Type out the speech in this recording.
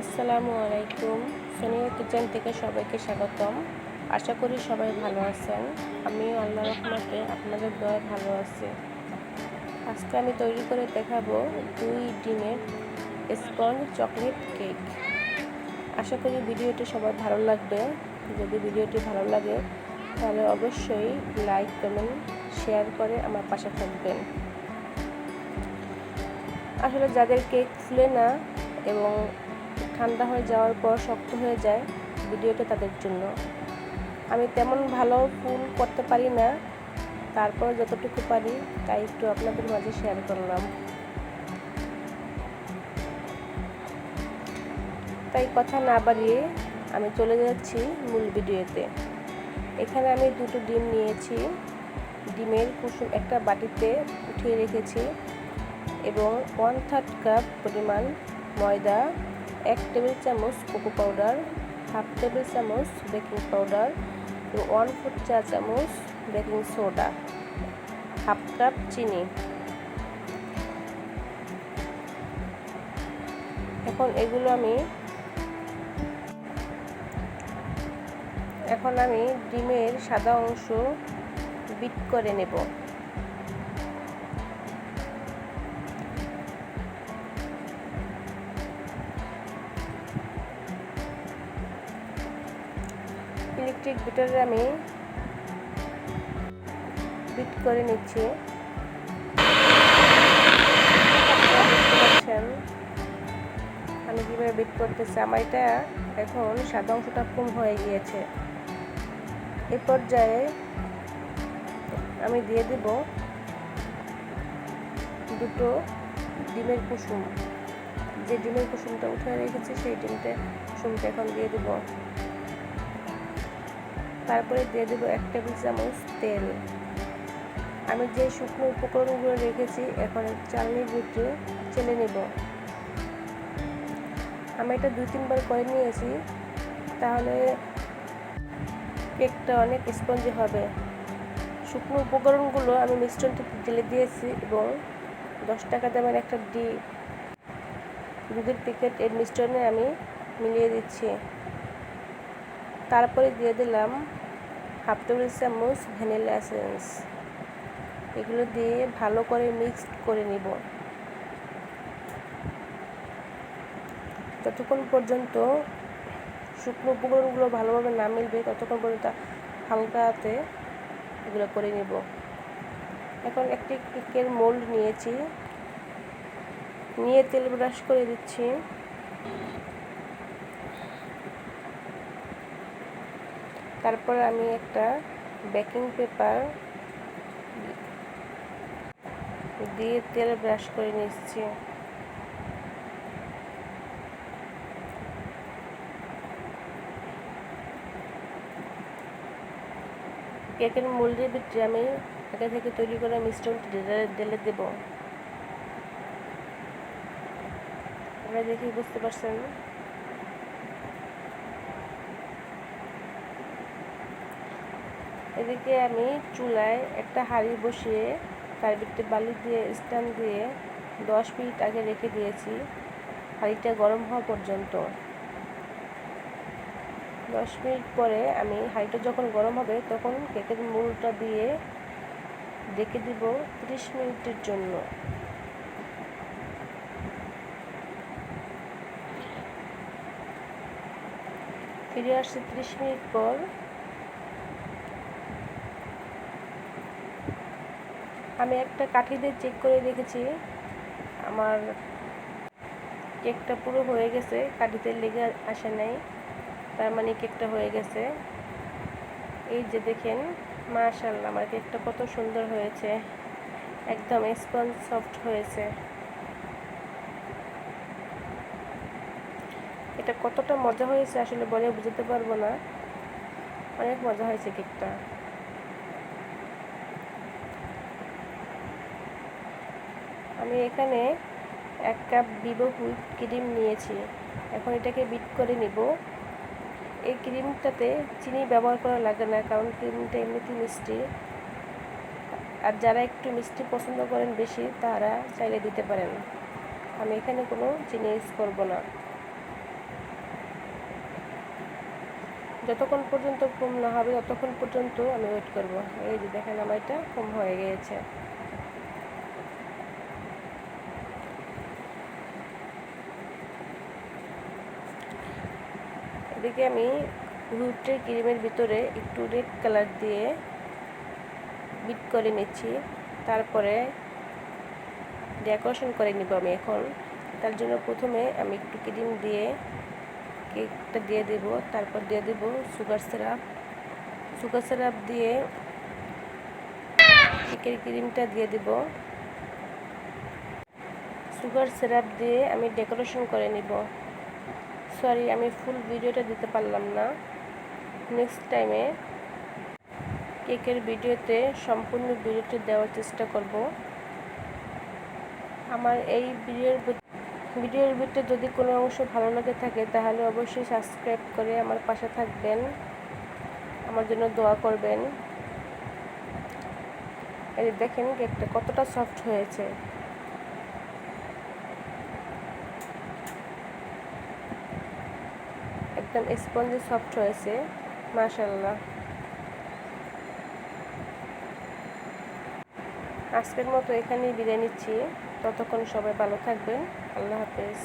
আসসালামু আলাইকুম। সোনিয়া কিচেন থেকে সবাইকে স্বাগতম। আশা করি সবাই ভালো আছেন। আমিও আল্লাহর রহমতে আপনাদের দয়ায় ভালো আছি। আজকে আমি তৈরি করে দেখাবো 2 ডিমের স্পঞ্জ চকলেট কেক। আশা করি ভিডিওটি সবার ভালো লাগবে। যদি ভিডিওটি ভালো লাগে তাহলে অবশ্যই লাইক, কমেন্ট, শেয়ার করে আমার পাশে থাকবেন। আসলে যাদের কেক ফুলে না এবং ঠান্ডা হয়ে যাওয়ার পর শক্ত হয়ে যায়, ভিডিওটা তাদের জন্য। আমি তেমন ভালো ফুল করতে পারি না, তারপর যতটুকু পারি তাই একটু আপনাদের মাঝে শেয়ার করলাম। তাই কথা না বাড়িয়ে আমি চলে যাচ্ছি মূল ভিডিওতে। এখানে আমি 2টো ডিম নিয়েছি। ডিমের কুসুম একটা বাটিতে উঠিয়ে রেখেছি এবং 1/3 কাপ পরিমাণ ময়দা, 1 টেবিল চামচ কোকো পাউডার, 1/2 টেবিল চামচ বেকিং পাউডার এবং 1/4 চা চামচ বেকিং সোডা, 1/2 কাপ চিনি। এখন আমি ডিমের সাদা অংশ বিট করে নেব। ইলেকট্রিক বিটারে আমি বিট করে নিচ্ছি। আমি কীভাবে বিট করতেছি, আমার এটা এখন সাদা অংশটা কম হয়ে গিয়েছে। এ পর্যায়ে আমি দিয়ে দেব 2টো ডিমের কুসুম। যে ডিমের কুসুমটা উঠে রেখেছি সেই কুসুমটা এখন দিয়ে দেব। তারপরে দিয়ে দেব 1 টেবিল চামচ তেল। আমি যে শুকনো উপকরণগুলো রেখেছি এখন চালনির ভিতরে চেলে নেব। আমি এটা 2-3 বার করে নিয়েছি, তাহলে কেকটা অনেক স্পঞ্জি হবে। শুকনো উপকরণগুলো আমি মিশ্রণটা ঢেলে দিয়েছি এবং 10 টাকা দামের একটা দুধের প্যাকেট এর মিশ্রণে আমি মিলিয়ে দিচ্ছি। তারপরে দিয়ে দিলাম 1/2 টেবিল চামচ ভ্যানিলা এসেন্স। এগুলো দিয়ে ভালো করে মিক্সড করে নিব। যতক্ষণ পর্যন্ত শুকনো উপকরণগুলো ভালোভাবে না মিলবে ততক্ষণ পর্যন্ত হালকা হাতে এগুলো করে নিব। এখন একটি কেকের মোল্ড নিয়ে তেল ব্রাশ করে দিচ্ছি। তারপর আমি একটা বেকিং পেপার দিয়ে তেল ব্রাশ করে নিচ্ছি। কেকের মোল্ডের ভিতরে আমি আগে থেকে তৈরি করা মিশ্রণটি ঢেলে দেব। আপনারা দেখেই বুঝতে পারছেন। এদিকে আমি চুলায় একটা হাঁড়ি বসিয়ে তার ভিতরে বালি দিয়ে স্ট্যান্ড দিয়ে 10 মিনিট আগে রেখে দিয়েছি হাঁড়িটা গরম হওয়া পর্যন্ত। 10 মিনিট পরে আমি হাঁড়িটা যখন গরম হবে তখন কেকের মোল্ডটা দিয়ে ঢেকে দিব 30 মিনিটের জন্য। ফিরে আসছি 30 মিনিট পর। আমি একটা কাঠি দিয়ে চেক করে দেখেছি আমার কেকটা পুরো হয়ে গেছে, কাঠিতে লেগে আসে নাই, তার মানে কেকটা হয়ে গেছে। এই যে দেখেন, মাশাআল্লাহ আমার কেকটা কত সুন্দর হয়েছে, একদম স্পঞ্জ সফট হয়েছে। এটা কতটা মজা হয়েছে আসলে বলে বুঝতে পারবো না, অনেক মজা হয়েছে কেকটা। আমি এখানে 1 কাপ ভিভো হুইপ ক্রিম নিয়েছি। এখন এটাকে বিট করে নিব। এই ক্রিমটাতে চিনি ব্যবহার করা লাগে না, কারণ ক্রিমটা এমনিতেই মিষ্টি। আর যারা একটু মিষ্টি পছন্দ করেন বেশি তারা চাইলে দিতে পারেন। আমি এখানে কোনো চিনি ইউজ করব না। যতক্ষণ পর্যন্ত ফোম না হবে ততক্ষণ পর্যন্ত আমি ওয়েট করব। এই যে দেখেন আমার এটা ফোম হয়ে গিয়েছে। এদিকে আমি হুইপড ক্রিমের ভিতরে একটু রেড কালার দিয়ে বিট করে নিচ্ছি, তারপরে ডেকোরেশন করে নিব আমি এখন। তার জন্য প্রথমে আমি একটু ক্রিম দিয়ে কেকটা দিয়ে দেব, তারপর দিয়ে দেব সুগার সিরাপ দিয়ে কেকের ক্রিমটা দিয়ে দেব। সুগার সিরাপ দিয়ে আমি ডেকোরেশন করে নিব। সরি, আমি ফুল ভিডিওটা দিতে পারলাম না, নেক্সট টাইমে কেকের ভিডিওতে সম্পূর্ণ ভিডিওটি দেওয়ার চেষ্টা করব। আমার এই ভিডিওর ভিতরে যদি কোনো অংশ ভালো লাগে থাকে তাহলে অবশ্যই সাবস্ক্রাইব করে আমার পাশে থাকবেন, আমার জন্য দোয়া করবেন। এই দেখেন কেকটা কতটা সফট হয়েছে। একদম স্পঞ্জি সফট হয়েছে, মাশাআল্লাহ। আজকের মতো এখানেই বিদায় নিচ্ছি। ততক্ষণ সবাই ভালো থাকবেন। আল্লাহ হাফেজ।